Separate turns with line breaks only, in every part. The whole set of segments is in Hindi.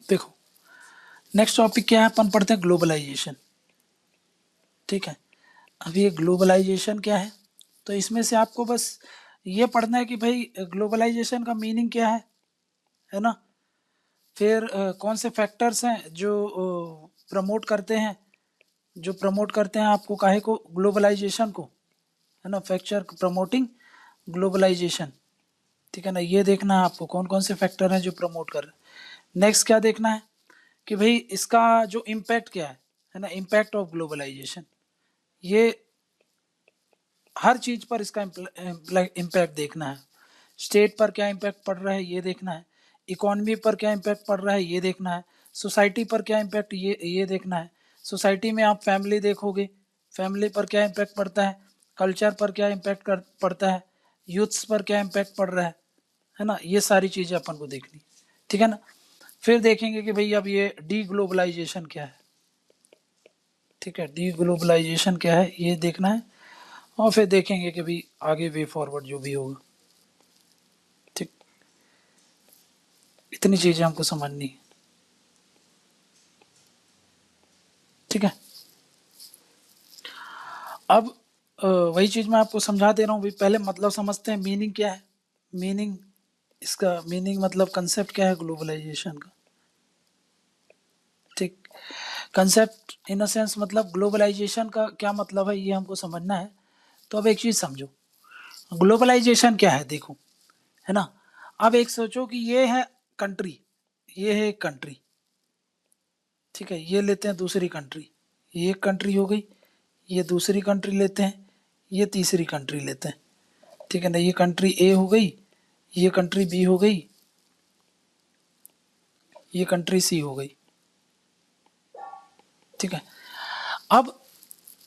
देखो नेक्स्ट टॉपिक क्या है, अपन पढ़ते हैं ग्लोबलाइजेशन। ठीक है, अब ये ग्लोबलाइजेशन क्या है, तो इसमें से आपको बस ये पढ़ना है कि भाई ग्लोबलाइजेशन का मीनिंग क्या है ना। फिर कौन से फैक्टर्स हैं जो प्रमोट करते हैं, आपको काहे को, ग्लोबलाइजेशन को, है ना, फैक्टर प्रमोटिंग ग्लोबलाइजेशन। ठीक है ना, ये देखना है आपको कौन कौन से फैक्टर हैं जो प्रमोट कर रहे हैं। नेक्स्ट क्या देखना है कि भाई इसका जो इम्पैक्ट क्या है ना, इम्पैक्ट ऑफ ग्लोबलाइजेशन। ये हर चीज पर इसका इम्पैक्ट देखना है। स्टेट पर क्या इम्पैक्ट पड़ रहा है ये देखना है, इकोनॉमी पर क्या इम्पैक्ट पड़ रहा है ये देखना है, सोसाइटी पर क्या इम्पैक्ट ये देखना है। सोसाइटी में आप फैमिली देखोगे, फैमिली पर क्या इम्पैक्ट पड़ता है, कल्चर पर क्या इम्पैक्ट पड़ता है, यूथ्स पर क्या इम्पैक्ट पड़ रहा है ना, ये सारी चीज़ें अपन को देखनी। ठीक है ना, फिर देखेंगे कि भाई अब ये डी ग्लोबलाइजेशन क्या है। ठीक है, डी ग्लोबलाइजेशन क्या है ये देखना है, और फिर देखेंगे कि भाई आगे वे फॉरवर्ड जो भी होगा। ठीक, इतनी चीज़ें हमको समझनी है। ठीक है, अब वही चीज़ मैं आपको समझा दे रहा हूँ। भाई पहले मतलब समझते हैं, मीनिंग क्या है, मीनिंग, इसका मीनिंग मतलब कंसेप्ट क्या है ग्लोबलाइजेशन का। ठीक, कंसेप्ट इन अ सेंस मतलब ग्लोबलाइजेशन का क्या मतलब है ये हमको समझना है। तो अब एक चीज़ समझो, ग्लोबलाइजेशन क्या है, देखो, है ना। अब एक सोचो कि ये है कंट्री, ये है एक कंट्री। ठीक है, ये लेते हैं दूसरी कंट्री, ये एक कंट्री हो गई, ये दूसरी कंट्री लेते हैं, ये तीसरी कंट्री लेते हैं। ठीक है ना, ये कंट्री ए हो गई, ये कंट्री बी हो गई, ये कंट्री सी हो गई। ठीक है, अब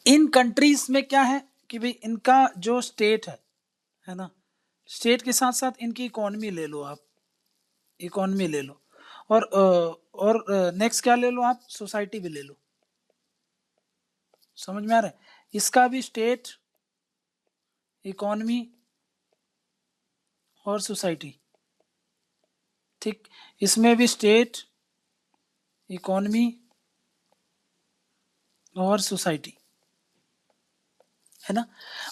इन कंट्रीज में क्या है कि भाई इनका जो स्टेट है ना, स्टेट के साथ साथ इनकी इकोनॉमी ले लो आप, इकोनॉमी ले लो, और नेक्स्ट क्या ले लो आप, सोसाइटी भी ले लो। समझ में आ रहा है, इसका भी स्टेट, इकोनॉमी और सोसाइटी। ठीक, इसमें भी स्टेट, इकोनॉमी और सोसाइटी, है ना।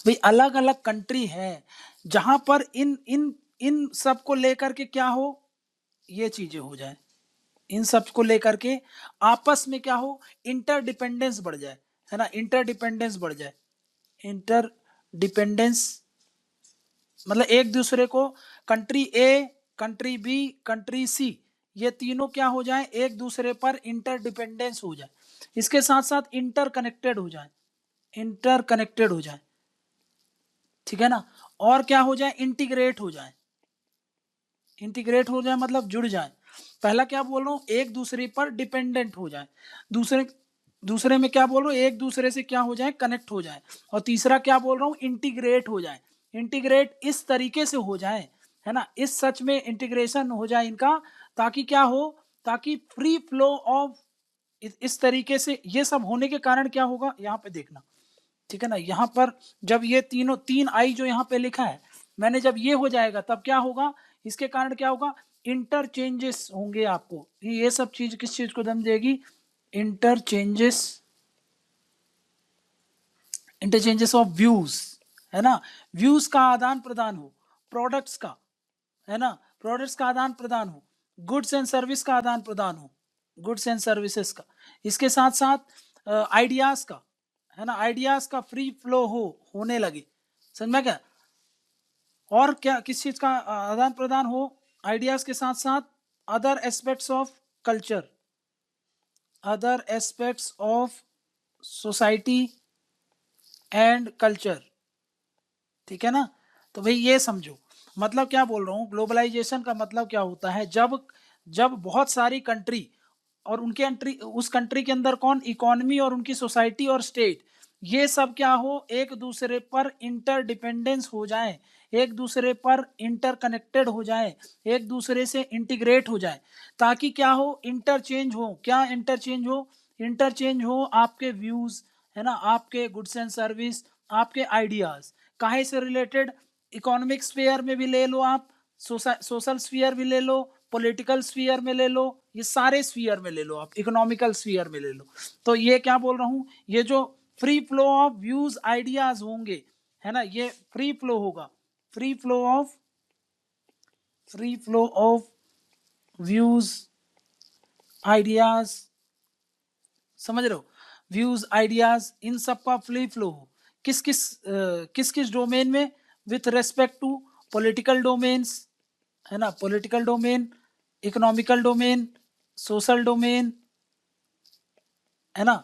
भाई अलग अलग कंट्री है जहां पर इन इन इन सब को लेकर के क्या हो, ये चीजें हो जाए, इन सब को लेकर के आपस में क्या हो, इंटरडिपेंडेंस बढ़ जाए, है ना, इंटरडिपेंडेंस बढ़ जाए। इंटरडिपेंडेंस मतलब एक दूसरे को, कंट्री ए, कंट्री बी, कंट्री सी, ये तीनों क्या हो जाए, एक दूसरे पर इंटरडिपेंडेंस हो जाए, इसके साथ साथ इंटरकनेक्टेड हो जाए, इंटरकनेक्टेड हो जाए। ठीक है ना, और क्या हो जाए, इंटीग्रेट हो जाए, इंटीग्रेट हो जाए मतलब जुड़ जाए। पहला क्या बोल रहा हूँ, एक दूसरे पर डिपेंडेंट हो जाए, दूसरे दूसरे में क्या बोल रहा हूँ, एक दूसरे से क्या हो जाए, कनेक्ट हो जाए। और तीसरा क्या बोल रहा हूँ, इंटीग्रेट हो जाए। इंटीग्रेट इस तरीके से हो जाए, है ना, इस सच में इंटीग्रेशन हो जाए इनका, ताकि क्या हो, ताकि फ्री फ्लो ऑफ, इस तरीके से ये सब होने के कारण क्या होगा, यहाँ पे देखना। ठीक है ना, यहाँ पर जब ये तीनों, तीन आई जो यहाँ पे लिखा है मैंने, जब ये हो जाएगा तब क्या होगा, इसके कारण क्या होगा, इंटरचेंजेस होंगे। आपको ये सब चीज किस चीज को दम देगी, इंटरचेंजेस, इंटरचेंजेस ऑफ व्यूज, है ना, व्यूज का आदान प्रदान हो, प्रोडक्ट्स का, है ना, प्रोडक्ट्स का आदान प्रदान हो, गुड्स एंड सर्विस का आदान प्रदान हो, गुड्स एंड सर्विसेज का, इसके साथ साथ आइडियाज का, है ना, आइडियाज का फ्री फ्लो होने लगे। समझ में क्या, और क्या किस चीज का आदान प्रदान हो, आइडियाज के साथ साथ other aspects of culture, other aspects of society and culture. ठीक है ना, तो भाई ये समझो, मतलब क्या बोल रहा हूँ, ग्लोबलाइजेशन का मतलब क्या होता है, जब जब बहुत सारी कंट्री और उनके कंट्री, उस कंट्री के अंदर कौन, इकोनॉमी और उनकी सोसाइटी और स्टेट, ये सब क्या हो, एक दूसरे पर इंटरडिपेंडेंस हो जाए, एक दूसरे पर इंटरकनेक्टेड हो जाए, एक दूसरे से इंटीग्रेट हो जाए, ताकि क्या हो, इंटरचेंज हो, क्या इंटरचेंज हो, इंटरचेंज हो आपके व्यूज, है ना, आपके गुड्स एंड सर्विस, आपके आइडियाज, काहे से रिलेटेड, इकोनॉमिक स्फीयर में भी ले लो आप, सोशल स्फीयर भी ले लो, पॉलिटिकल स्फीयर में ले लो, ये सारे स्फीयर में ले लो आप, इकोनॉमिकल स्फीयर में ले लो। तो ये क्या बोल रहा हूँ, ये जो free flow of views ideas होंगे, है ना, ये फ्री फ्लो होगा, free flow of views ideas, समझ रहे हो, व्यूज आइडियाज, इन सब का फ्री फ्लो हो, किस किस डोमेन में, with respect to political domains, है ना, political domain, economical domain, social domain, है ना,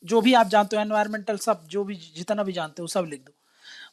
जो भी आप जानते हो, एनवायरमेंटल, सब जो भी जितना भी जानते हो सब लिख दो।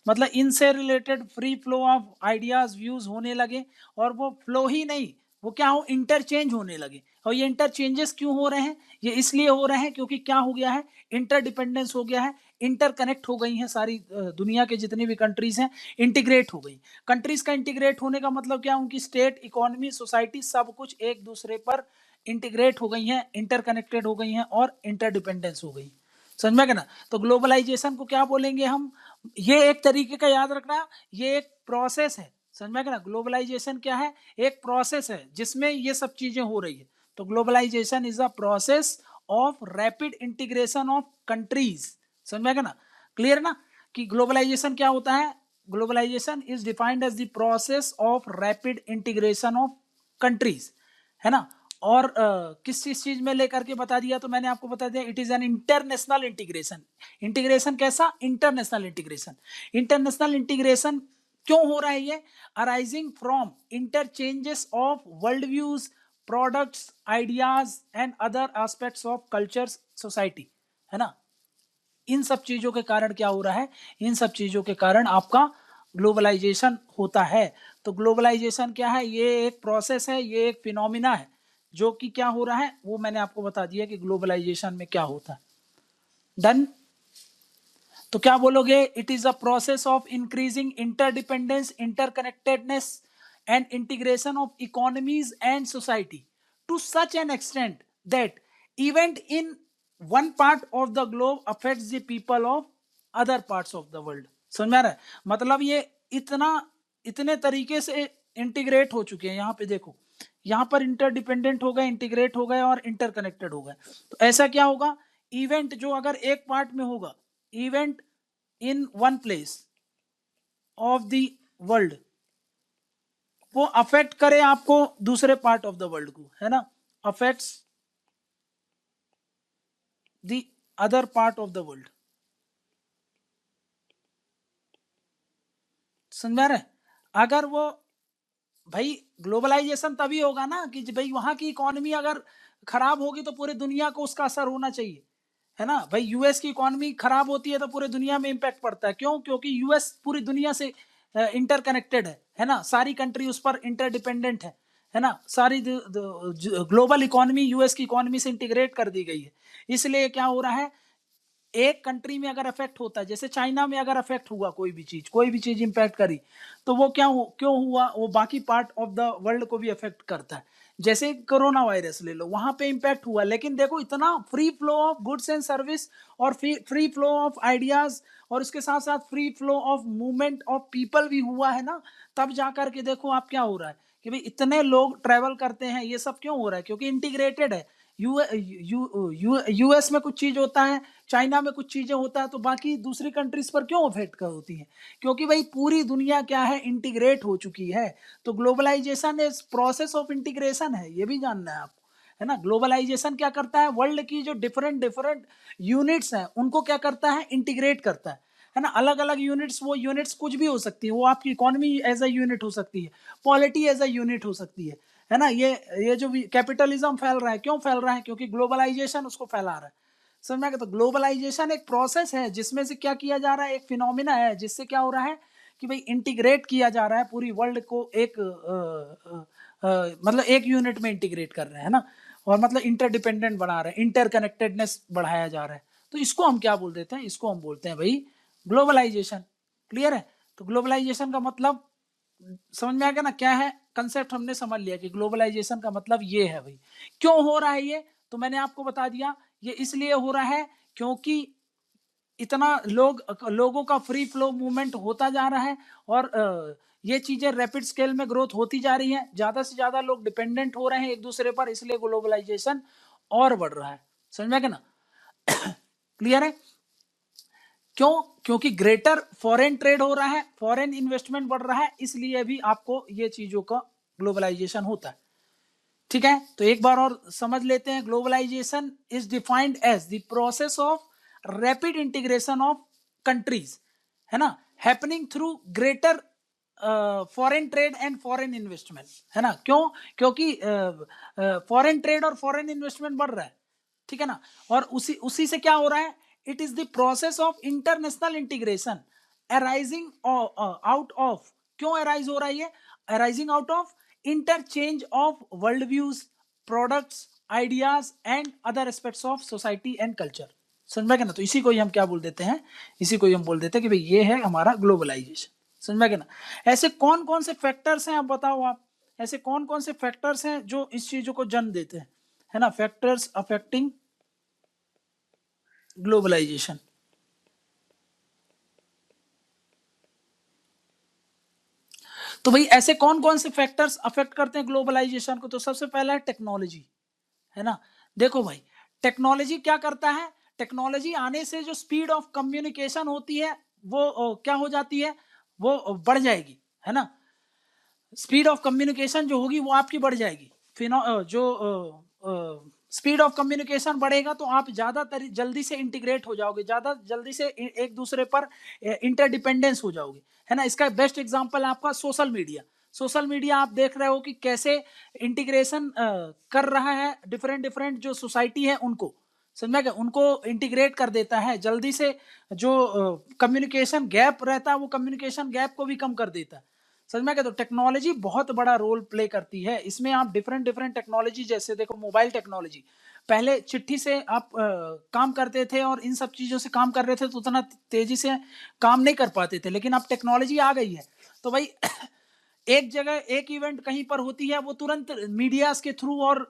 मतलब इनसे related free flow of ideas views होने लगे, और वो फ्लो ही नहीं, वो क्या हो, इंटरचेंज होने लगे। और ये इंटरचेंजेस क्यों हो रहे हैं, ये इसलिए हो रहे हैं क्योंकि क्या हो गया है, इंटरडिपेंडेंस हो गया है, इंटरकनेक्ट हो गई हैं सारी दुनिया के जितनी भी कंट्रीज हैं, इंटीग्रेट हो गई। कंट्रीज का इंटीग्रेट होने का मतलब क्या, उनकी स्टेट, इकोनॉमी, सोसाइटी, सब कुछ एक दूसरे पर इंटीग्रेट हो गई हैं, इंटरकनेक्टेड हो गई हैं और इंटरडिपेंडेंस हो गई। समझ में क्या ना। तो ग्लोबलाइजेशन को क्या बोलेंगे हम, ये एक तरीके का याद रखना, ये एक प्रोसेस है। समझ में क्या ना, ग्लोबलाइजेशन क्या है, एक प्रोसेस है जिसमें ये सब चीजें हो रही है। तो globalisation is a process of rapid integration of countries. समझ में क्या ना, क्लियर ना, कि ग्लोबलाइजेशन क्या होता है, globalisation is defined as the process of rapid integration of countries, है ना। और किस चीज में लेकर के बता दिया, तो मैंने आपको बता दिया, it is an international integration. Integration कैसा, इंटरनेशनल इंटीग्रेशन। इंटरनेशनल इंटीग्रेशन क्यों हो रहा है ये, arising from interchanges of world views, products, ideas and other aspects of culture, society, है ना। इन सब चीजों के कारण क्या हो रहा है, इन सब चीजों के कारण आपका ग्लोबलाइजेशन होता है। तो ग्लोबलाइजेशन क्या है, ये एक प्रोसेस है, ये एक फिनोमिना है, जो कि क्या हो रहा है वो मैंने आपको बता दिया कि ग्लोबलाइजेशन में क्या होता है। डन। तो क्या बोलोगे, it is a process of increasing interdependence, interconnectedness and integration of economies and society to such an extent that event in one part of the globe affects the people of other parts of the world. समझ में आ रहा है, मतलब ये इतना, इतने तरीके से इंटीग्रेट हो चुके हैं। यहाँ पे देखो, यहाँ पर इंटरडिपेंडेंट हो गए, इंटीग्रेट हो गए और इंटरकनेक्टेड हो गए। तो ऐसा क्या होगा, इवेंट जो अगर एक पार्ट में होगा, event in one place of the world, वो अफेक्ट करे आपको दूसरे पार्ट ऑफ द वर्ल्ड को, है ना, affects the other part of the world. समझ रहे, अगर वो, भाई ग्लोबलाइजेशन तभी होगा ना कि भाई वहां की इकोनॉमी अगर खराब होगी तो पूरे दुनिया को उसका असर होना चाहिए, है ना। भाई यूएस की इकोनॉमी खराब होती है तो पूरे दुनिया में इंपैक्ट पड़ता है, क्यों, क्योंकि यूएस पूरी दुनिया से इंटरकनेक्टेड है ना, सारी कंट्री उस पर इंटरडिपेंडेंट है ना, सारी ग्लोबल इकोनॉमी यूएस की इकोनॉमी से इंटीग्रेट कर दी गई है। इसलिए क्या हो रहा है, एक कंट्री में अगर अफेक्ट होता है, जैसे चाइना में अगर अफेक्ट हुआ कोई भी चीज इंपैक्ट करी, तो वो क्यों हुआ, वो बाकी पार्ट ऑफ द वर्ल्ड को भी अफेक्ट करता है। जैसे कोरोना वायरस ले लो, वहां पे इंपैक्ट हुआ, लेकिन देखो इतना free flow of goods and service और फ्री फ्लो ऑफ आइडियाज, और उसके साथ साथ free flow of movement of people भी हुआ है ना। तब जाकर के देखो आप क्या हो रहा है कि भाई इतने लोग ट्रेवल करते हैं, ये सब क्यों हो रहा है, क्योंकि इंटीग्रेटेड है। यूएस में कुछ चीज होता है, चाइना में कुछ चीजें होता है, तो बाकी दूसरी कंट्रीज पर क्यों अफेक्ट कर होती है, क्योंकि भाई पूरी दुनिया क्या है, इंटीग्रेट हो चुकी है। तो globalisation is process of integration है, ये भी जानना है आपको, है ना। ग्लोबलाइजेशन क्या करता है, वर्ल्ड की जो डिफरेंट डिफरेंट यूनिट्स हैं उनको क्या करता है, इंटीग्रेट करता है ना। अलग अलग यूनिट्स, वो यूनिट्स कुछ भी हो सकती है, वो आपकी इकोनॉमी एज अ यूनिट हो सकती है, पॉलिटी एज अ यूनिट हो सकती है ना। ये जो कैपिटलिज्म फैल रहा है, क्यों फैल रहा है, क्योंकि ग्लोबलाइजेशन उसको फैला रहा है। समझ में आ गया। तो ग्लोबलाइजेशन एक प्रोसेस है जिसमें से क्या किया जा रहा है, एक फिनोमिना है जिससे क्या हो रहा है कि भाई इंटीग्रेट किया जा रहा है पूरी वर्ल्ड को, एक मतलब एक यूनिट में इंटीग्रेट कर रहे हैं ना, और मतलब इंटरडिपेंडेंट बना रहे हैं, इंटरकनेक्टेडनेस बढ़ाया जा रहा है। तो इसको हम क्या बोल देते हैं, इसको हम बोलते हैं भाई ग्लोबलाइजेशन। क्लियर है। तो ग्लोबलाइजेशन का मतलब समझ में आ गया ना, क्या है कंसेप्ट, हमने समझ लिया कि ग्लोबलाइजेशन का मतलब ये है भाई। क्यों हो रहा है ये, तो मैंने आपको बता दिया, ये इसलिए हो रहा है क्योंकि इतना लोगों का फ्री फ्लो मूवमेंट होता जा रहा है और ये चीजें रैपिड स्केल में ग्रोथ होती जा रही है, ज्यादा से ज्यादा लोग डिपेंडेंट हो रहे हैं एक दूसरे पर, इसलिए ग्लोबलाइजेशन और बढ़ रहा है। समझ में क्या ना? क्लियर है? क्यों? क्योंकि ग्रेटर फॉरेन ट्रेड हो रहा है, फॉरेन इन्वेस्टमेंट बढ़ रहा है, इसलिए भी आपको ये चीजों का ग्लोबलाइजेशन होता है। ठीक है, तो एक बार और समझ लेते हैं। Globalisation is defined as the process of rapid integration of countries, है ना, happening through greater foreign trade and foreign investment, है ना। क्यों? क्योंकि फॉरेन ट्रेड और फॉरेन इन्वेस्टमेंट बढ़ रहा है, ठीक है ना। और उसी से क्या हो रहा है? It is the process of international integration arising out of, क्यों अराइज हो रहा है ये? Arising out of interchange of world views, products, ideas and other aspects of society and culture. समझ में क्या ना? तो इसी को ही हम क्या बोल देते हैं? इसी को ही हम बोल देते हैं कि भाई ये है हमारा ग्लोबलाइजेशन। समझ में क्या ना? ऐसे कौन कौन से फैक्टर्स हैं, अब बताओ आप, ऐसे कौन कौन से फैक्टर्स हैं जो इस चीजों को जन्म देते हैं, है ना, फैक्टर्स अफेक्टिंग ग्लोबलाइजेशन। तो भाई ऐसे कौन कौन से फैक्टर्स अफेक्ट करते हैं ग्लोबलाइजेशन को? तो सबसे पहला है टेक्नोलॉजी, है ना। देखो भाई, टेक्नोलॉजी क्या करता है? टेक्नोलॉजी आने से जो स्पीड ऑफ कम्युनिकेशन होती है वो क्या हो जाती है? वो बढ़ जाएगी, है ना। स्पीड ऑफ कम्युनिकेशन जो होगी वो आपकी बढ़ जाएगी। जो स्पीड ऑफ कम्युनिकेशन बढ़ेगा तो आप ज्यादा जल्दी से इंटीग्रेट हो जाओगे, ज्यादा जल्दी से एक दूसरे पर इंटरडिपेंडेंस हो जाओगे, है ना। इसका बेस्ट एग्जांपल है आपका सोशल मीडिया। सोशल मीडिया आप देख रहे हो कि कैसे इंटीग्रेशन कर रहा है डिफरेंट डिफरेंट जो सोसाइटी है उनको, समझ गए, उनको इंटीग्रेट कर देता है जल्दी से। जो कम्युनिकेशन गैप रहता है वो कम्युनिकेशन गैप को भी कम कर देता है, समझ में क्या? तो टेक्नोलॉजी बहुत बड़ा रोल प्ले करती है इसमें। आप डिफरेंट डिफरेंट टेक्नोलॉजी, जैसे देखो मोबाइल टेक्नोलॉजी, पहले चिट्ठी से आप काम करते थे और इन सब चीजों से काम कर रहे थे तो उतना तेजी से काम नहीं कर पाते थे, लेकिन अब टेक्नोलॉजी आ गई है तो भाई एक जगह एक इवेंट कहीं पर होती है वो तुरंत मीडियाज के थ्रू और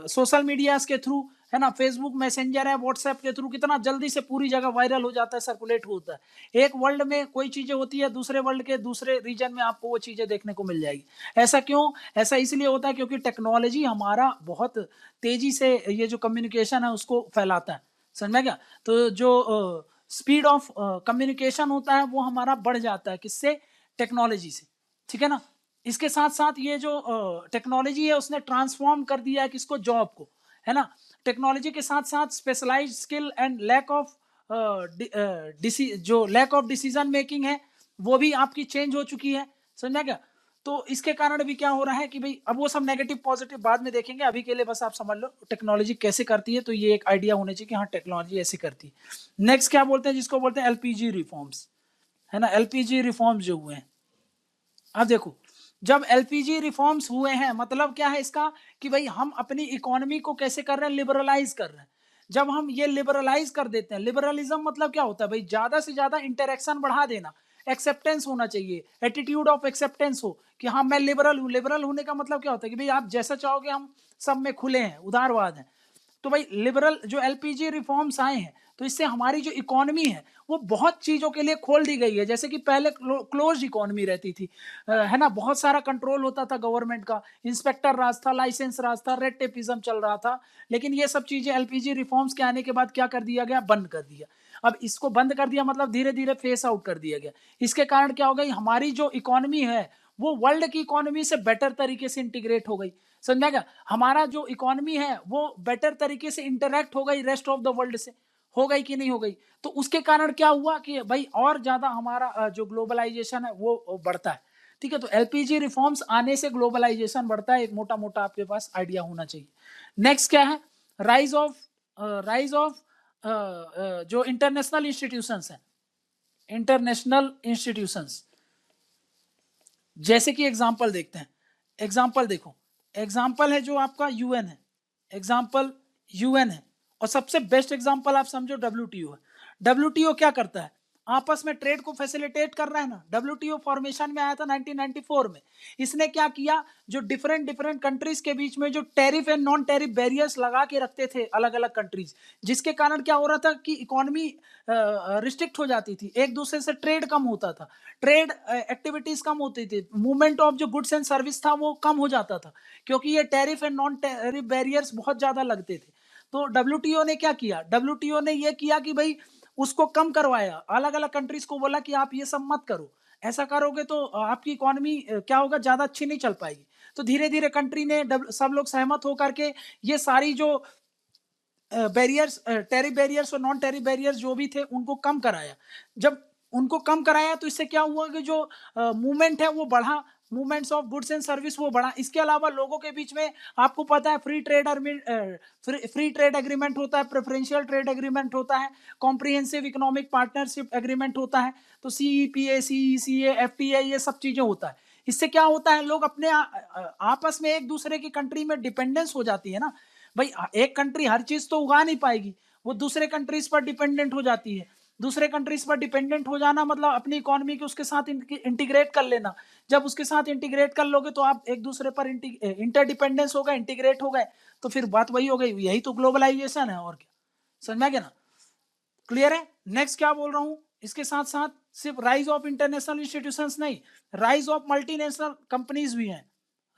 सोशल मीडियाज के थ्रू, है ना, फेसबुक मैसेंजर है, व्हाट्सएप के थ्रू कितना जल्दी से पूरी जगह वायरल हो जाता है, सर्कुलेट होता है। एक वर्ल्ड में कोई चीजें होती है, दूसरे वर्ल्ड के दूसरे रीजन में आपको वो चीजें देखने को मिल जाएगी। ऐसा क्यों? ऐसा इसलिए होता है क्योंकि टेक्नोलॉजी हमारा बहुत तेजी से ये जो कम्युनिकेशन है उसको फैलाता है, समझ में क्या? तो जो स्पीड ऑफ कम्युनिकेशन होता है वो हमारा बढ़ जाता है, किससे? टेक्नोलॉजी से, ठीक है ना। इसके साथ साथ ये जो टेक्नोलॉजी है उसने ट्रांसफॉर्म कर दिया है किसको? जॉब को, है ना। टेक्नोलॉजी के साथ साथ specialised skill and lack of जो लैक ऑफ डिसीजन मेकिंग है वो भी आपकी चेंज हो चुकी है, समझा क्या? तो इसके कारण भी क्या हो रहा है कि भाई, अब वो सब नेगेटिव पॉजिटिव बाद में देखेंगे, अभी के लिए बस आप समझ लो टेक्नोलॉजी कैसे करती है, तो ये एक आइडिया होना चाहिए कि हाँ टेक्नोलॉजी ऐसे करती है। नेक्स्ट क्या बोलते हैं? जिसको बोलते हैं एलपीजी रिफॉर्म्स, है ना। एलपीजी रिफॉर्म्स जो हुए हैं, अब देखो, जब एलपीजी रिफॉर्म्स हुए हैं मतलब क्या है इसका? कि भाई हम अपनी इकोनॉमी को कैसे कर रहे हैं? लिबरलाइज कर रहे हैं। जब हम ये लिबरलाइज कर देते हैं, लिबरलिज्म मतलब क्या होता है भाई? ज्यादा से ज्यादा इंटरेक्शन बढ़ा देना, एक्सेप्टेंस होना चाहिए, एटीट्यूड ऑफ एक्सेप्टेंस हो कि हाँ मैं लिबरल हूँ। लिबरल होने का मतलब क्या होता है कि भाई आप जैसा चाहोगे, हम सब में खुले हैं, उदारवाद है। तो भाई लिबरल जो एलपीजी रिफॉर्म्स आए हैं तो इससे हमारी जो इकोनॉमी है वो बहुत चीजों के लिए खोल दी गई है। जैसे कि पहले क्लोज इकोनॉमी रहती थी, है ना, बहुत सारा कंट्रोल होता था गवर्नमेंट का, इंस्पेक्टर राज था, लाइसेंस राज था, रेड टेपिज्म चल रहा था। लेकिन ये सब चीजें एलपीजी रिफॉर्म्स के आने के बाद क्या कर दिया गया? बंद कर दिया। अब इसको बंद कर दिया मतलब धीरे धीरे फेस आउट कर दिया गया। इसके कारण क्या हो गई? हमारी जो इकोनॉमी है वो वर्ल्ड की इकोनॉमी से बेटर तरीके से इंटीग्रेट हो गई, समझा क्या? हमारा जो इकोनॉमी है वो बेटर तरीके से इंटरेक्ट हो गई रेस्ट ऑफ द वर्ल्ड से, हो गई कि नहीं हो गई? तो उसके कारण क्या हुआ कि भाई और ज्यादा हमारा जो ग्लोबलाइजेशन है वो बढ़ता है, ठीक है। तो एलपीजी रिफॉर्म्स आने से ग्लोबलाइजेशन बढ़ता है, एक मोटा मोटा आपके पास आइडिया होना चाहिए। नेक्स्ट क्या है? राइज ऑफ जो इंटरनेशनल इंस्टीट्यूशंस हैं, इंटरनेशनल इंस्टीट्यूशंस, जैसे कि एग्जांपल देखते हैं। एग्जांपल देखो, एग्जांपल है जो आपका यूएन है, एग्जांपल यूएन है, और सबसे बेस्ट एग्जांपल आप समझो डब्ल्यूटीओ है। डब्ल्यूटीओ क्या करता है? आपस में ट्रेड को फैसिलिटेट कर रहा है ना। डब्ल्यूटीओ फॉर्मेशन में आया था 1994 में। इसने क्या किया, जो डिफरेंट डिफरेंट कंट्रीज के बीच में जो tariff and non tariff barriers लगा के रखते थे अलग अलग कंट्रीज, जिसके कारण क्या हो रहा था कि इकोनॉमी रिस्ट्रिक्ट हो जाती थी, एक दूसरे से ट्रेड कम होता था, ट्रेड एक्टिविटीज कम होती थी, मूवमेंट ऑफ जो गुड्स एंड सर्विस था वो कम हो जाता था, क्योंकि ये tariff and non tariff barriers बहुत ज्यादा लगते थे। तो डब्ल्यूटीओ ने क्या किया, डब्ल्यूटीओ ने ये किया कि भाई उसको कम करवाया, अलग अलग कंट्रीज को बोला कि आप ये सब मत करो, ऐसा करोगे तो आपकी इकोनॉमी क्या होगा, ज्यादा अच्छी नहीं चल पाएगी। तो धीरे धीरे कंट्री ने सब लोग सहमत होकर के ये सारी जो बैरियर्स, टैरिफ बैरियर्स और नॉन टैरिफ बैरियर्स जो भी थे उनको कम कराया। जब उनको कम कराया तो इससे क्या हुआ कि जो मूवमेंट है वो बढ़ा, movements of goods and service वो बढ़ा। इसके अलावा लोगों के बीच में आपको पता है फ्री ट्रेड एग्रीमेंट होता है, प्रेफरेंशियल ट्रेड एग्रीमेंट होता है, कॉम्प्रिहेंसिव इकोनॉमिक पार्टनरशिप एग्रीमेंट होता है, तो सीईपीए, सीईसीए, एफटीआई, ये सब चीजें होता है। इससे क्या होता है, लोग अपने आपस में एक दूसरे की कंट्री में डिपेंडेंस हो जाती है ना भाई। एक कंट्री हर चीज तो उगा नहीं पाएगी, वो दूसरे कंट्रीज पर डिपेंडेंट हो जाती है। दूसरे कंट्रीज पर डिपेंडेंट हो जाना मतलब अपनी इकोनॉमी के उसके साथ इंटीग्रेट कर लेना। जब उसके साथ इंटीग्रेट कर लोगे तो आप एक दूसरे पर इंटरडिपेंडेंस हो गए, इंटीग्रेट हो गए, तो फिर बात वही हो गई, यही तो ग्लोबलाइजेशन है, और क्या। समझ में आ गया ना, क्लियर है। नेक्स्ट क्या बोल रहा हूं, इसके साथ साथ सिर्फ राइज ऑफ इंटरनेशनल इंस्टीट्यूशंस नहीं, राइज ऑफ मल्टीनेशनल कंपनीज भी हैं,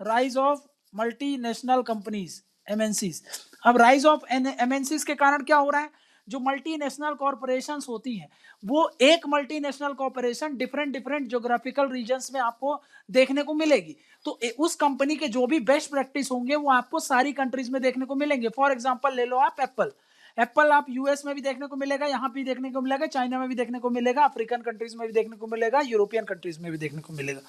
rise of multinational companies, MNCs. अब राइज ऑफ एमएनसीज के कारण क्या हो रहा है, जो मल्टीनेशनल कॉर्पोरेशंस होती हैं, वो एक multinational corporation different different geographical regions में आपको देखने को मिलेगी। तो उस कंपनी के जो भी बेस्ट प्रैक्टिस होंगे वो आपको सारी कंट्रीज में देखने को मिलेंगे। फॉर एग्जांपल ले लो आप एप्पल, एप्पल आप यूएस में भी देखने को मिलेगा, यहाँ भी देखने को मिलेगा, चाइना में भी देखने को मिलेगा, अफ्रीकन कंट्रीज में भी देखने को मिलेगा, यूरोपियन कंट्रीज में भी देखने को मिलेगा।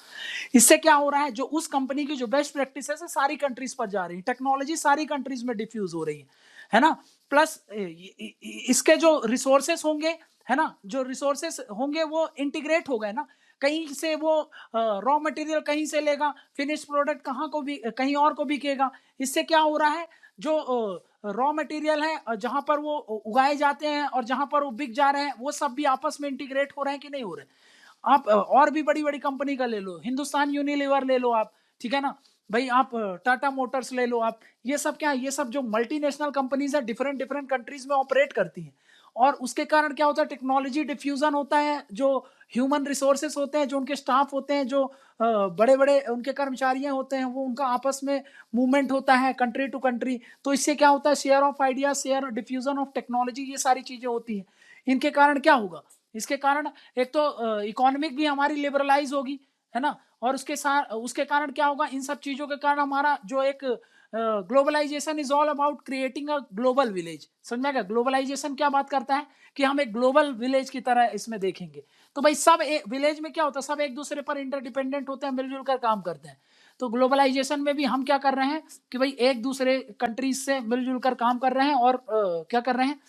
इससे क्या हो रहा है, जो उस कंपनी की जो बेस्ट प्रैक्टिस है सारी कंट्रीज पर जा रही है, टेक्नोलॉजी सारी कंट्रीज में डिफ्यूज हो रही है ना। प्लस इसके जो रिसोर्सेस होंगे, है ना, जो रिसोर्सेस होंगे वो इंटीग्रेट हो गए ना, कहीं से वो रॉ मटेरियल कहीं से लेगा, फिनिश प्रोडक्ट कहाँ को भी कहीं और को बिकेगा। इससे क्या हो रहा है, जो रॉ मटेरियल है जहां पर वो उगाए जाते हैं और जहां पर वो बिक जा रहे हैं, वो सब भी आपस में इंटीग्रेट हो रहे हैं कि नहीं हो रहे। आप और भी बड़ी बड़ी कंपनी का ले लो, हिंदुस्तान यूनिलीवर ले लो आप, ठीक है ना भाई, आप टाटा मोटर्स ले लो आप, ये सब क्या है, ये सब जो मल्टीनेशनल कंपनीज है डिफरेंट डिफरेंट कंट्रीज में ऑपरेट करती हैं। और उसके कारण क्या होता है, टेक्नोलॉजी डिफ्यूजन होता है, जो ह्यूमन रिसोर्सेस होते हैं, जो उनके स्टाफ होते हैं, जो बड़े बड़े उनके कर्मचारी होते हैं, वो उनका आपस में मूवमेंट होता है कंट्री टू कंट्री। तो इससे क्या होता है, share of idea, share diffusion of technology, ये सारी चीजें होती हैं। इनके कारण क्या होगा, इसके कारण एक तो इकोनॉमिक भी हमारी लिबरलाइज होगी, है ना, और उसके साथ उसके कारण क्या होगा, इन सब चीजों के कारण हमारा जो एक globalisation is all about creating a global village. समझ में आ गया, ग्लोबलाइजेशन क्या बात करता है कि हम एक ग्लोबल विलेज की तरह इसमें देखेंगे। तो भाई सब विलेज में क्या होता है, सब एक दूसरे पर इंटरडिपेंडेंट होते हैं, मिलजुल कर काम करते हैं। तो ग्लोबलाइजेशन में भी हम क्या कर रहे हैं कि भाई एक दूसरे कंट्रीज से मिलजुल कर काम कर रहे हैं, और क्या कर रहे हैं,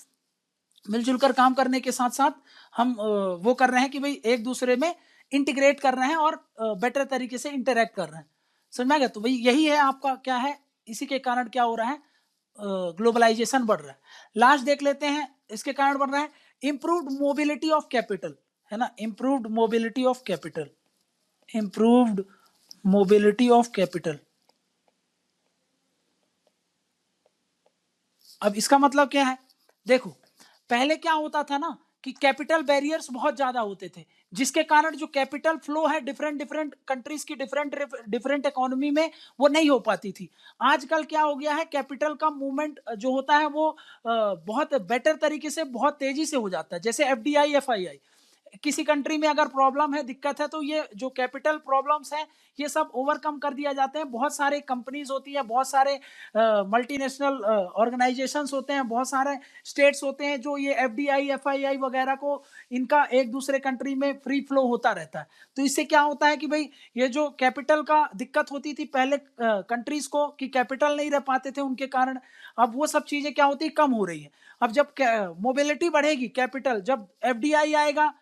मिलजुल कर काम करने के साथ साथ हम वो कर रहे हैं कि भाई एक दूसरे में इंटीग्रेट कर रहे हैं और बेटर तरीके से इंटरेक्ट कर रहे हैं। समझ में आ गया। तो भाई यही है आपका क्या है, इसी के कारण क्या हो रहा है, ग्लोबलाइजेशन बढ़ रहा है। लास्ट देख लेते हैं, इसके कारण बढ़ रहा है इंप्रूव्ड मोबिलिटी ऑफ कैपिटल, है ना, improved mobility of capital, improved mobility of capital. अब इसका मतलब क्या है, देखो पहले क्या होता था ना कि कैपिटल बैरियर्स बहुत ज्यादा होते थे, जिसके कारण जो कैपिटल फ्लो है डिफरेंट डिफरेंट कंट्रीज की डिफरेंट डिफरेंट इकोनॉमी में वो नहीं हो पाती थी। आजकल क्या हो गया है, कैपिटल का मूवमेंट जो होता है वो बहुत बेटर तरीके से बहुत तेजी से हो जाता है। जैसे एफडीआई, एफआईआई, किसी कंट्री में अगर प्रॉब्लम है, दिक्कत है, तो ये जो कैपिटल प्रॉब्लम्स हैं ये सब ओवरकम कर दिया जाते हैं। बहुत सारे कंपनीज होती है, बहुत सारे मल्टीनेशनल ऑर्गेनाइजेशंस होते हैं, बहुत सारे स्टेट्स होते हैं जो ये एफडीआई, एफआईआई वगैरह को, इनका एक दूसरे कंट्री में फ्री फ्लो होता रहता है। तो इससे क्या होता है कि भाई ये जो कैपिटल का दिक्कत होती थी पहले कंट्रीज को, कि कैपिटल नहीं रह पाते थे उनके कारण, अब वो सब चीजें क्या होती, कम हो रही है। अब जब मोबिलिटी बढ़ेगी, कैपिटल, जब एफडीआई आएगा,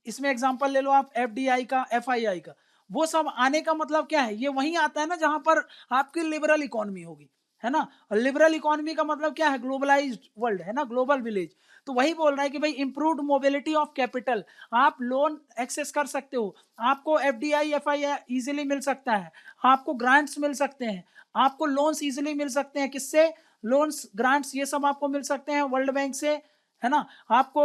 इसमें एग्जांपल ले लो आप एफडीआई का, एफआईआई का, वो सब आने का मतलब क्या है, ये वहीं आता है ना जहां पर आपकी लिबरल इकोनॉमी होगी, है ना। और लिबरल इकोनॉमी का मतलब क्या है, ग्लोबलाइज्ड वर्ल्ड, है ना, ग्लोबल विलेज। तो वही बोल रहा है कि भाई इंप्रूव्ड मोबिलिटी ऑफ कैपिटल, आप लोन एक्सेस कर सकते हो, आपको एफडीआई एफआई इजीली मिल सकता है, आपको ग्रांट्स मिल सकते हैं, आपको लोन्स इजीली मिल सकते हैं, किससे, लोन्स ग्रांट्स ये सब आपको मिल सकते हैं वर्ल्ड बैंक से, है ना। आपको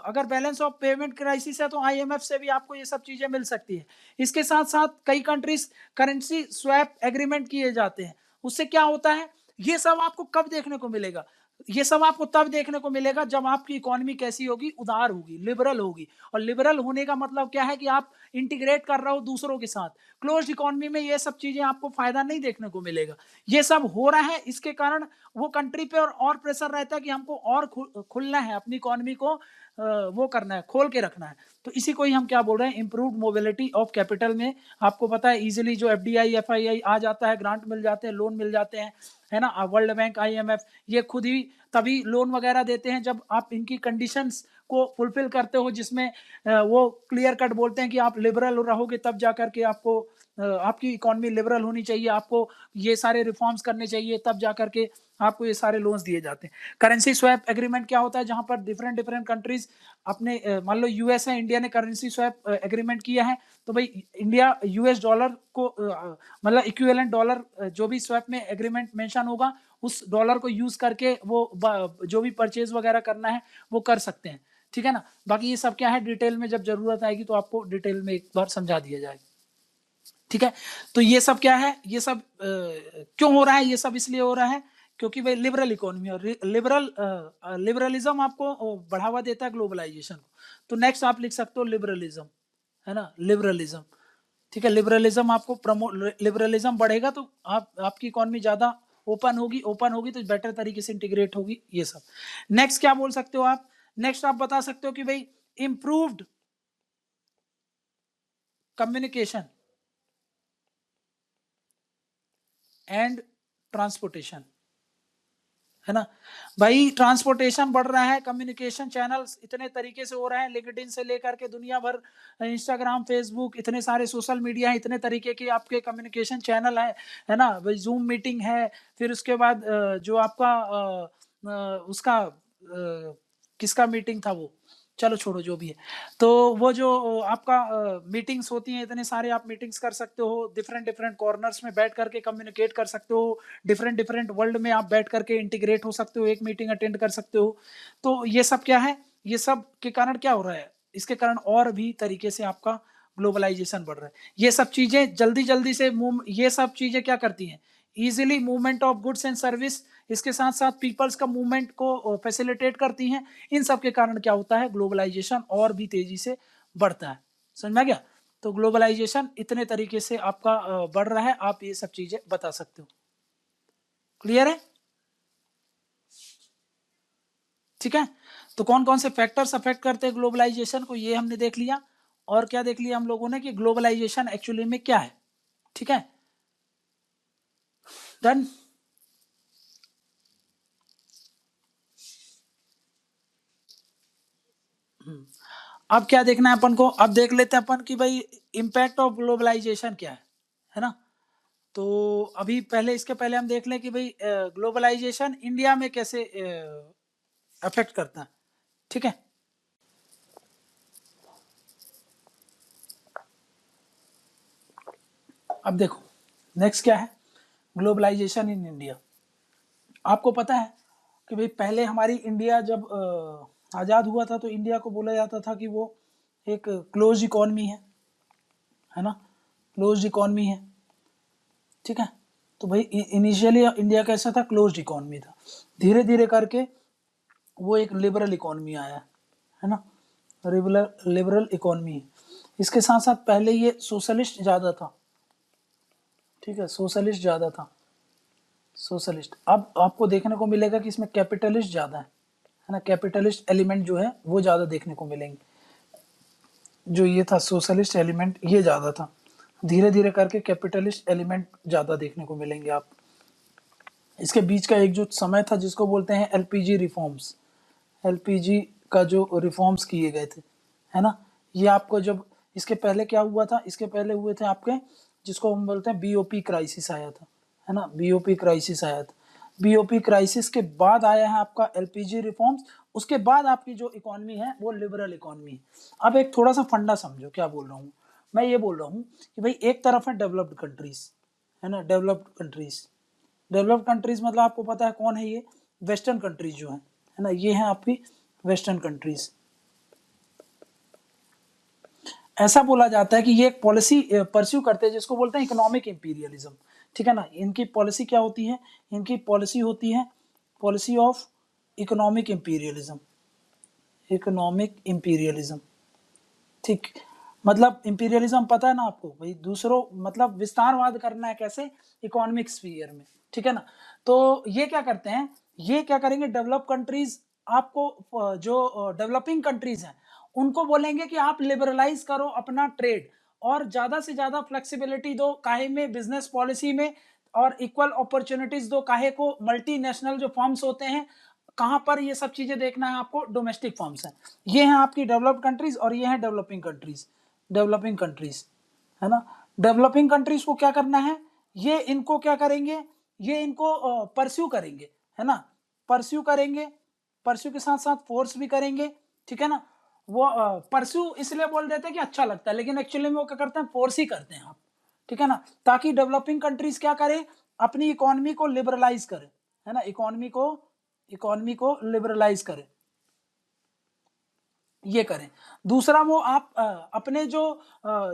अगर बैलेंस ऑफ पेमेंट क्राइसिस है तो आईएमएफ से भी आपको ये सब चीजें मिल सकती है। इसके साथ साथ कई कंट्रीज करेंसी स्वैप एग्रीमेंट किए जाते हैं, उससे क्या होता है, ये सब आपको कब देखने को मिलेगा, ये सब आपको तब देखने को मिलेगा जब आपकी इकोनॉमी कैसी होगी, उदार होगी, लिबरल होगी। और लिबरल होने का मतलब क्या है कि आप इंटीग्रेट कर रहे हो दूसरों के साथ। क्लोज्ड इकोनॉमी में ये सब चीजें आपको फायदा नहीं देखने को मिलेगा। ये सब हो रहा है, इसके कारण वो कंट्री पे और प्रेशर रहता है कि हमको और खुलना है, अपनी इकोनॉमी को वो करना है, खोल के रखना है। तो इसी को ही हम क्या बोल रहे हैं, इंप्रूव्ड मोबिलिटी ऑफ कैपिटल में आपको पता है इजीली जो एफडीआई एफआईआई आ जाता है, ग्रांट मिल जाते हैं, लोन मिल जाते हैं, है ना। वर्ल्ड बैंक आईएमएफ ये खुद ही तभी लोन वगैरह देते हैं जब आप इनकी कंडीशंस को फुलफिल करते हो, जिसमें वो क्लियर कट बोलते हैं कि आप लिबरल रहोगे तब जा करके आपको आपकी इकोनॉमी लिबरल होनी चाहिए, आपको ये सारे रिफॉर्म्स करने चाहिए, तब जा करके आपको ये सारे लोन्स दिए जाते हैं। करेंसी स्वैप एग्रीमेंट क्या होता है, जहां पर डिफरेंट डिफरेंट कंट्रीज अपने मान लो यूएस है, इंडिया ने करेंसी स्वैप एग्रीमेंट किया है, तो भाई इंडिया यूएस डॉलर को मतलब इक्विवेलेंट डॉलर जो भी स्वैप में एग्रीमेंट मेंशन होगा उस डॉलर को यूज करके वो जो भी परचेज वगैरह करना है वो कर सकते हैं, ठीक है ना। बाकी ये सब क्या है, डिटेल में जब जरूरत आएगी तो आपको डिटेल में एक बार समझा दिया जाएगा, ठीक है। तो ये सब क्या है, ये सब क्यों हो रहा है, ये सब इसलिए हो रहा है क्योंकि भाई लिबरल इकोनॉमी और लिबरलिज्म आपको बढ़ावा देता है ग्लोबलाइजेशन को। तो नेक्स्ट आप लिख सकते हो लिबरलिज्म, है ना, लिबरलिज्म, ठीक है। लिबरलिज्म आपको लिबरलिज्म बढ़ेगा तो आपकी इकोनॉमी ज्यादा ओपन होगी तो बेटर तरीके से इंटीग्रेट होगी, ये सब। नेक्स्ट क्या बोल सकते हो आप, नेक्स्ट आप बता सकते हो कि भाई इंप्रूव्ड कम्युनिकेशन एंड ट्रांसपोर्टेशन, है ना। भाई ट्रांसपोर्टेशन बढ़ रहा है, कम्युनिकेशन चैनल्स इतने तरीके से हो रहे हैं, लिंक्डइन से लेकर के दुनिया भर, इंस्टाग्राम फेसबुक, इतने सारे सोशल मीडिया है, इतने तरीके के आपके कम्युनिकेशन चैनल है ना। भाई जूम मीटिंग है, फिर उसके बाद जो आपका उसका किसका मीटिंग था वो, चलो छोड़ो जो भी है। तो वो जो आपका मीटिंग्स होती हैं, इतने सारे आप मीटिंग्स कर सकते हो, डिफरेंट डिफरेंट कॉर्नर्स में बैठ करके कम्युनिकेट कर सकते हो, डिफरेंट डिफरेंट वर्ल्ड में आप बैठ करके इंटीग्रेट हो सकते हो, एक मीटिंग अटेंड कर सकते हो। तो ये सब क्या है, ये सब के कारण क्या हो रहा है, इसके कारण और भी तरीके से आपका ग्लोबलाइजेशन बढ़ रहा है। ये सब चीजें जल्दी जल्दी से ये सब चीजें क्या करती हैं, easily movement of goods and service, इसके साथ साथ पीपल्स का मूवमेंट को फैसिलिटेट करती हैं। इन सब के कारण क्या होता है, ग्लोबलाइजेशन और भी तेजी से बढ़ता है। समझ में आ गया। तो ग्लोबलाइजेशन इतने तरीके से आपका बढ़ रहा है, आप ये सब चीजें बता सकते हो। क्लियर है, ठीक है। तो कौन कौन से फैक्टर्स अफेक्ट करते हैं ग्लोबलाइजेशन को, ये हमने देख लिया। और क्या देख लिया हम लोगों ने कि ग्लोबलाइजेशन एक्चुअली में क्या है, ठीक है। डन। अब क्या देखना है अपन को, अब देख लेते हैं अपन कि भाई इम्पैक्ट ऑफ ग्लोबलाइजेशन क्या है ना। तो अभी पहले इसके पहले हम देख लें कि भाई ग्लोबलाइजेशन इंडिया में कैसे अफेक्ट करता है, ठीक है। अब देखो नेक्स्ट क्या है, ग्लोबलाइजेशन इन इंडिया। आपको पता है कि भाई पहले हमारी इंडिया जब आज़ाद हुआ था तो इंडिया को बोला जाता था कि वो एक क्लोज इकॉनमी है ना, क्लोज इकॉनमी है, ठीक है। तो भाई इनिशियली इंडिया कैसा था, क्लोज इकॉनमी था। धीरे धीरे करके वो एक लिबरल इकॉनमी आया है ना, लिबरल इकॉनमी है। इसके साथ साथ पहले ये सोशलिस्ट ज़्यादा था, ठीक है, सोशलिस्ट ज़्यादा था, सोशलिस्ट। अब आपको देखने को मिलेगा कि इसमें कैपिटलिस्ट ज़्यादा है ना, कैपिटलिस्ट एलिमेंट जो है वो ज़्यादा देखने को मिलेंगे। जो ये था सोशलिस्ट एलिमेंट ये ज़्यादा था, धीरे धीरे करके कैपिटलिस्ट एलिमेंट ज़्यादा देखने को मिलेंगे आप। इसके बीच का एक जो समय था जिसको बोलते हैं एलपीजी रिफॉर्म्स, एलपीजी का जो रिफॉर्म्स किए गए थे, है ना। ये आपको जब इसके पहले क्या हुआ था, इसके पहले हुए थे आपके जिसको हम बोलते हैं बीओपी क्राइसिस आया था, है ना, बीओपी क्राइसिस आया था। बीओपी क्राइसिस के बाद आया है आपका एलपीजी रिफॉर्म्स, उसके बाद आपकी जो इकोनॉमी है वो लिबरल इकोनॉमी है। अब एक थोड़ा सा फंडा समझो क्या बोल रहा हूँ मैं। ये बोल रहा हूँ कि भाई एक तरफ है डेवलप्ड कंट्रीज, है ना, डेवलप्ड कंट्रीज। डेवलप्ड कंट्रीज मतलब आपको पता है कौन है ये, वेस्टर्न कंट्रीज जो है ना, ये है आपकी वेस्टर्न कंट्रीज। ऐसा बोला जाता है कि ये एक पॉलिसी परस्यू करते हैं जिसको बोलते हैं इकोनॉमिक इंपीरियलिज्म, ठीक है ना। इनकी पॉलिसी क्या होती है, इनकी पॉलिसी होती है policy of economic imperialism, economic imperialism, ठीक। मतलब इंपीरियलिज्म पता है ना आपको भाई, दूसरों मतलब विस्तारवाद करना है कैसे, इकोनॉमिक स्फीयर में, ठीक है ना। तो ये क्या करते हैं, ये क्या करेंगे, डेवलप कंट्रीज आपको जो डेवलपिंग कंट्रीज हैं उनको बोलेंगे कि आप लिबरलाइज करो अपना ट्रेड और ज्यादा से ज्यादा फ्लेक्सिबिलिटी दो काहे में, बिजनेस पॉलिसी में, और इक्वल अपॉर्चुनिटीज दो काहे को, मल्टीनेशनल जो फर्म्स होते हैं कहां पर ये सब चीजें देखना है आपको, डोमेस्टिक फर्म्स हैं। ये हैं आपकी डेवलप्ड कंट्रीज और ये हैं डेवलपिंग कंट्रीज, डेवलपिंग कंट्रीज, है ना। डेवलपिंग कंट्रीज को क्या करना है, ये इनको क्या करेंगे, ये इनको परस्यू करेंगे, है ना, परस्यू करेंगे, परस्यू के साथ साथ फोर्स भी करेंगे, ठीक है ना। वो परस्यू इसलिए बोल देते हैं कि अच्छा लगता है, लेकिन एक्चुअली में वो क्या करते हैं, फोर्स ही करते हैं आप, ठीक है ना, ताकि डेवलपिंग कंट्रीज क्या करें, अपनी इकोनॉमी को लिबरलाइज करें, है ना, इकोनॉमी को लिबरलाइज करें, ये करें। दूसरा वो आप अपने जो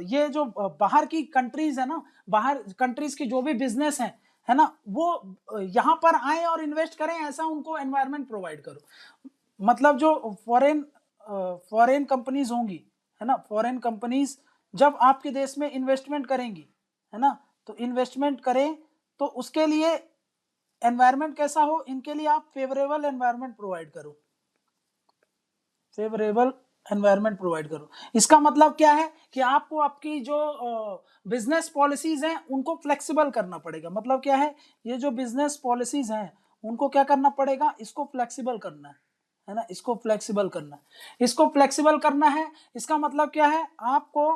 ये जो बाहर की कंट्रीज है ना, बाहर कंट्रीज की जो भी बिजनेस है ना, वो यहाँ पर आए और इन्वेस्ट करें, ऐसा उनको एनवायरनमेंट प्रोवाइड करो। मतलब जो फॉरेन कंपनीज होंगी, है ना, फॉरेन कंपनीज जब आपके देश में इन्वेस्टमेंट करेंगी, है ना, तो इन्वेस्टमेंट करें तो उसके लिए एनवायरनमेंट कैसा हो, इनके लिए आप फेवरेबल एनवायरनमेंट प्रोवाइड करो, फेवरेबल एनवायरनमेंट प्रोवाइड करो। इसका मतलब क्या है कि आपको आपकी जो बिजनेस पॉलिसीज हैं उनको फ्लेक्सिबल करना पड़ेगा। मतलब क्या है, ये जो बिजनेस पॉलिसीज हैं उनको क्या करना पड़ेगा, इसको फ्लेक्सिबल करना है ना, इसको फ्लेक्सिबल करना, इसको फ्लेक्सिबल करना है। इसका मतलब क्या है, आपको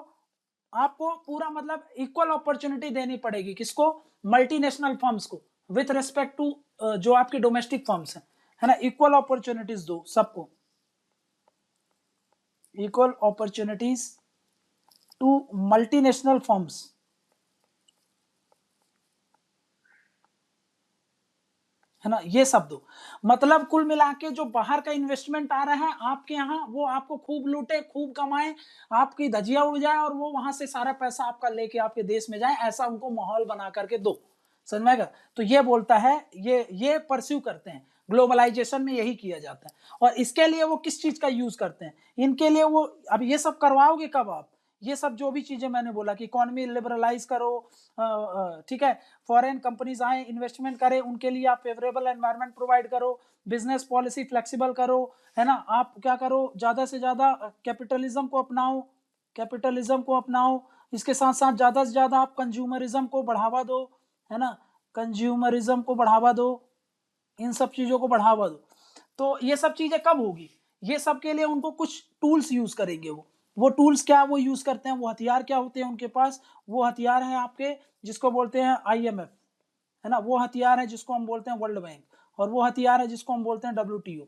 आपको पूरा मतलब इक्वल अपॉर्चुनिटी देनी पड़ेगी, किसको, मल्टीनेशनल फर्म्स को, विथ रिस्पेक्ट टू जो आपके डोमेस्टिक फर्म्स हैं, है ना, इक्वल अपॉर्चुनिटीज दो सबको, equal opportunities to multinational firms, है ना, ये सब दो। मतलब कुल मिला के जो बाहर का इन्वेस्टमेंट आ रहा है आपके यहाँ, वो आपको खूब लूटे, खूब कमाए, आपकी धजिया उड़ जाए और वो वहां से सारा पैसा आपका लेके आपके देश में जाए, ऐसा उनको माहौल बना करके दो, समझ में आएगा। तो ये बोलता है, ये परस्यू करते हैं, ग्लोबलाइजेशन में यही किया जाता है। और इसके लिए वो किस चीज का यूज करते हैं, इनके लिए वो, अब ये सब करवाओगे कब आप, ये सब जो भी चीजें मैंने बोला कि इकोनॉमी लिबरलाइज करो, ठीक है, फॉरेन कंपनीज आए इन्वेस्टमेंट करें, उनके लिए आप फेवरेबल एनवायरनमेंट प्रोवाइड करो, बिजनेस पॉलिसी फ्लेक्सिबल करो, है ना, आप क्या करो, ज्यादा से ज्यादा कैपिटलिज्म को अपनाओ, कैपिटलिज्म को अपनाओ। इसके साथ साथ ज्यादा से ज्यादा आप कंज्यूमरिज्म को बढ़ावा दो, है ना, कंज्यूमरिज्म को बढ़ावा दो, इन सब चीजों को बढ़ावा दो। तो ये सब चीजें कब होगी, ये सब के लिए उनको कुछ टूल्स यूज करेंगे। वो टूल्स क्या वो यूज करते हैं, वो हथियार क्या होते हैं उनके पास, वो हथियार है आपके जिसको बोलते हैं आईएमएफ, है ना, वो हथियार है जिसको हम बोलते हैं वर्ल्ड बैंक, और वो हथियार है जिसको हम बोलते हैं डब्ल्यूटीओ,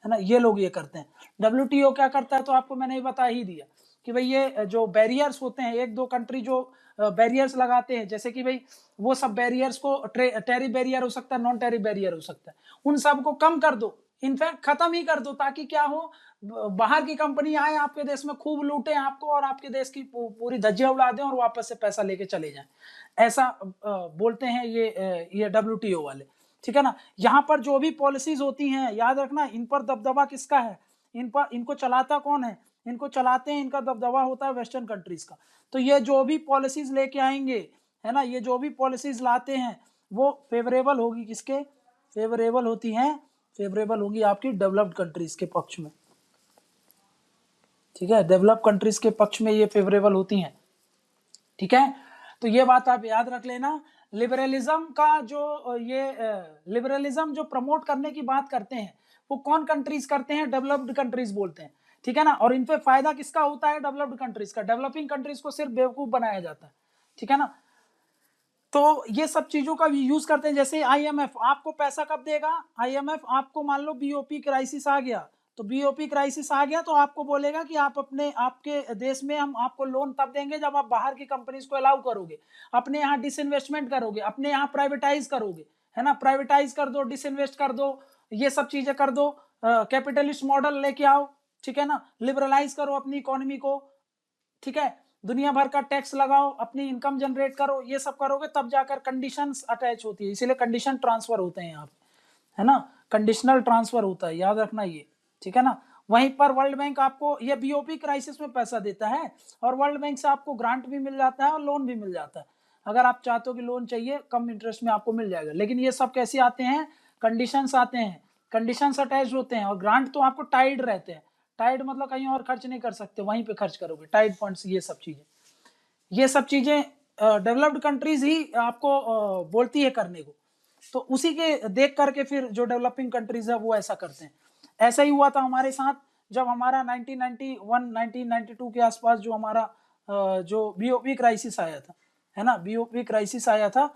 है ना, ये लोग ये करते हैं। डब्ल्यूटीओ क्या करता है, तो आपको मैंने बता ही दिया कि भाई ये जो बैरियर्स होते हैं, एक दो कंट्री जो बैरियर्स लगाते हैं, जैसे कि भाई वो सब बैरियर्स को, टेरी बैरियर हो सकता है, नॉन टेरी बैरियर हो सकता है, उन सब को कम कर दो, इनफैक्ट खत्म ही कर दो, ताकि क्या हो, बाहर की कंपनी आए आपके देश में, खूब लूटे आपको और आपके देश की पूरी धज्जियां उड़ा दें और वापस से पैसा लेके चले जाएं। ऐसा बोलते हैं ये डब्ल्यूटीओ वाले, ठीक है ना। यहाँ पर जो भी पॉलिसीज होती हैं, याद रखना, इन पर दबदबा किसका है, इन पर, इनको चलाता कौन है, इनको चलाते हैं, इनका दबदबा होता है वेस्टर्न कंट्रीज का। तो ये जो भी पॉलिसीज लेके आएंगे, है ना, ये जो भी पॉलिसीज लाते हैं वो फेवरेबल होगी किसके, फेवरेबल होती हैं, फेवरेबल होगी आपकी डेवलप्ड कंट्रीज के पक्ष में, ठीक है, डेवलप कंट्रीज के पक्ष में ये फेवरेबल होती हैं, ठीक है। तो ये बात आप याद रख लेना। लिबरलिज्म का जो ये लिबरलिज्म जो प्रमोट करने की बात करते हैं, वो कौन कंट्रीज करते हैं, डेवलप्ड कंट्रीज बोलते हैं, ठीक है ना। और इन पे फायदा किसका होता है, डेवलप्ड कंट्रीज का, डेवलपिंग कंट्रीज को सिर्फ बेवकूफ बनाया जाता है, ठीक है ना। तो ये सब चीजों का यूज करते हैं। जैसे आईएमएफ आपको पैसा कब देगा, आईएमएफ आपको मान लो बीओपी क्राइसिस आ गया तो बीओपी क्राइसिस आ गया तो आपको बोलेगा कि आप अपने आपके देश में हम आपको लोन तब देंगे जब आप बाहर की कंपनीज को अलाउ करोगे, अपने यहाँ डिसइन्वेस्टमेंट करोगे, अपने यहाँ प्राइवेटाइज करोगे, है ना, प्राइवेटाइज कर दो, डिसइन्वेस्ट कर दो, ये सब चीजें कर दो, कैपिटलिस्ट मॉडल लेके आओ, ठीक है ना, लिबरलाइज करो अपनी इकोनॉमी को, ठीक है, दुनिया भर का टैक्स लगाओ, अपनी इनकम जनरेट करो, ये सब करोगे तब जाकर कंडीशंस अटैच होती है, इसीलिए कंडीशन ट्रांसफर होते हैं यहाँ पे, है ना, कंडीशनल ट्रांसफर होता है, याद रखना ये, ठीक है ना। वहीं पर वर्ल्ड बैंक आपको ये बीओपी क्राइसिस में पैसा देता है और वर्ल्ड बैंक से आपको ग्रांट भी मिल जाता है और लोन भी मिल जाता है। अगर आप चाहते हो कि लोन चाहिए कम इंटरेस्ट में आपको मिल जाएगा, लेकिन ये सब कैसे आते हैं, कंडीशंस आते हैं, कंडीशंस अटैच होते हैं, और ग्रांट तो आपको टाइड रहते हैं, टाइड मतलब कहीं और खर्च नहीं कर सकते, वहीं पे खर्च करोगे, टाइड फंड्स, ये सब चीजें डेवलप्ड कंट्रीज ही आपको बोलती है करने को, तो उसी के देख करके फिर जो डेवलपिंग कंट्रीज है वो ऐसा करते हैं। ऐसा ही हुआ था हमारे साथ जब हमारा 1991 1992 के आसपास जो हमारा जो बीओपी क्राइसिस आया था, है ना, बीओपी क्राइसिस आया था,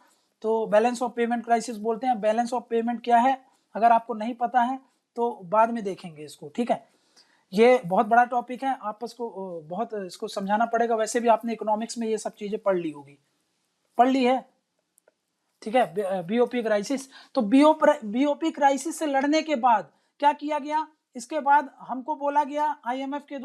तो बैलेंस ऑफ पेमेंट क्राइसिस बोलते हैं। बैलेंस ऑफ पेमेंट क्या है अगर आपको नहीं पता है तो बाद में देखेंगे इसको, ठीक है। ये बहुत बड़ा टॉपिक है, आपस को बहुत इसको समझाना पड़ेगा, वैसे भी आपने इकोनॉमिक्स में ये सब चीजें पढ़ ली होगी, पढ़ ली है, ठीक है, बीओपी क्राइसिस। तो बीओपी क्राइसिस से लड़ने के बाद क्या किया गया, इसके बाद हमको बोला गया आईएमएफ के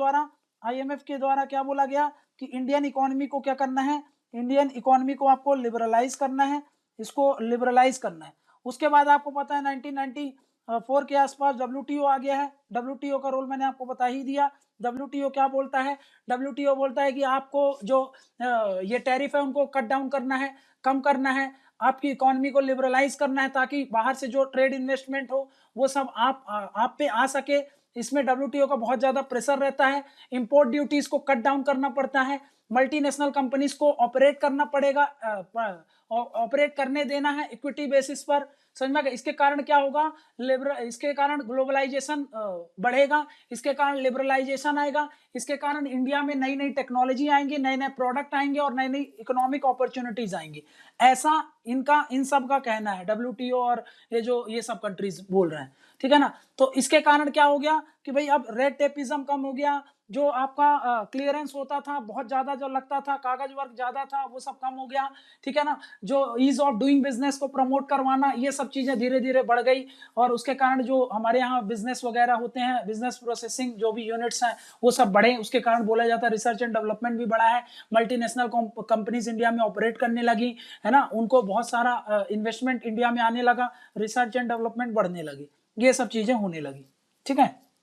द्वारा क्या बोला गया कि इंडियन इकोनॉमी को क्या करना है, इंडियन इकोनॉमी को आपको लिबरलाइज करना है, इसको लिबरलाइज करना है। उसके बाद आपको पता है 1994 के आसपास डब्ल्यूटीओ आ गया है। डब्ल्यूटीओ का रोल मैंने आपको बता ही दिया। डब्ल्यूटीओ क्या बोलता है, डब्ल्यूटीओ बोलता है कि आपको जो ये टैरिफ है उनको कट डाउन करना है, कम करना है, आपकी इकोनॉमी को लिबरलाइज करना है ताकि बाहर से जो ट्रेड इन्वेस्टमेंट हो वो सब आप पे आ सके। इसमें डब्ल्यूटीओ का बहुत ज्यादा प्रेशर रहता है, इंपोर्ट ड्यूटीज को कट डाउन करना पड़ता है, मल्टीनेशनल कंपनीज को ऑपरेट करना पड़ेगा, ऑपरेट करने देना है इक्विटी बेसिस पर, समझ में। इसके कारण क्या होगा, इसके कारण ग्लोबलाइजेशन बढ़ेगा, इसके कारण लिबरलाइजेशन आएगा, इसके कारण इंडिया में नई नई टेक्नोलॉजी आएंगी, नए नए प्रोडक्ट आएंगे और नई नई इकोनॉमिक अपॉर्चुनिटीज आएंगी, ऐसा इनका इन सब का कहना है, डब्ल्यूटीओ और ये सब कंट्रीज बोल रहे हैं, ठीक है ना। तो इसके कारण क्या हो गया कि भाई अब रेड टेपिज्म कम हो गया, जो आपका क्लियरेंस होता था बहुत ज्यादा जो लगता था, कागज वर्क ज्यादा था, वो सब कम हो गया, ठीक है ना। जो ईज ऑफ डूइंग बिजनेस को प्रमोट करवाना, ये सब चीजें धीरे धीरे बढ़ गई और उसके कारण जो हमारे यहाँ बिजनेस वगैरह होते हैं, बिजनेस प्रोसेसिंग जो भी यूनिट्स हैं वो सब बढ़े, उसके कारण बोला जाता है रिसर्च एंड डेवलपमेंट भी बढ़ा है, मल्टीनेशनल कंपनीज इंडिया में ऑपरेट करने लगी, है ना, उनको बहुत सारा इन्वेस्टमेंट इंडिया में आने लगा, रिसर्च एंड डेवलपमेंट बढ़ने लगी, ये सब चीजें होने लगी, ठीक है।